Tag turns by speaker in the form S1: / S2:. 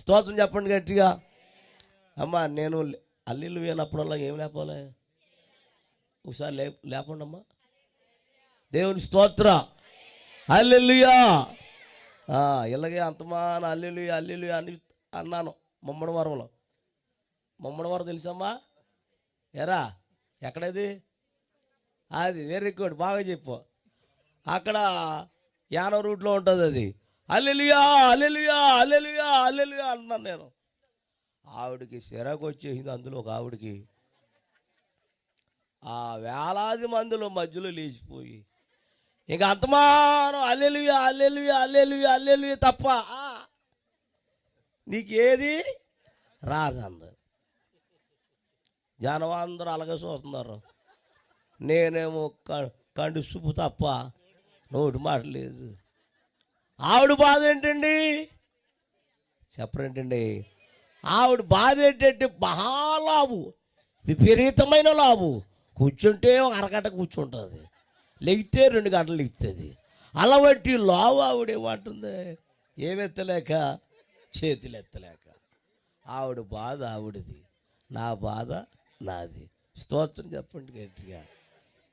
S1: స్తోత్రం చెప్పండి గట్టిగా. అమ్మా నేను అల్లీలు వేనప్పుడల్లా ఏం లేపాలి? ఒకసారి లేపండి అమ్మా. దేవుని స్తోత్ర. హల్లెలూయా. ఇలాగే అంతమాన అల్లెలుయా అల్లెలుయా అని అన్నాను ముమ్మడివరంలో. ముమ్మడివరం తెలుసమ్మా? ఎరా ఎక్కడది? అది వెరీ గుడ్, బాగా చెప్పు. అక్కడ యానో రూట్లో ఉంటుంది అది. హల్లెలూయా హల్లెలూయా హల్లెలూయా హల్లెలూయా అన్నాను నేను. ఆవిడికి సిరాకు వచ్చేసింది. అందులో ఒక ఆవిడికి ఆ వేలాది మందిలో మధ్యలో లేచిపోయి ఇంక అంతమానం హల్లెలూయా హల్లెలూయా హల్లెలూయా హల్లెలూయా తప్ప నీకేది రాదంది. జనం అందరూ అలాగే చూస్తున్నారు. నేనేమో కండు చూపు తప్ప నోటి మాట లేదు. ఆవిడ బాధ ఏంటండి చెప్పరేంటండి? ఆవిడ బాధ ఏంటంటే మహాలాభు, విపరీతమైన లాభు. కూర్చుంటే ఒక అరగంట కూర్చుంటుంది, లెగితే 2 గంటలు లెగుతుంది. అలా బట్టి లావు ఆవిడేమంటుంది? ఏమెత్తలేక చేతులు ఎత్తలేక. ఆవిడ బాధ ఆవిడది, నా బాధ నాది. స్తోత్రం చెప్పండి గట్టిగా.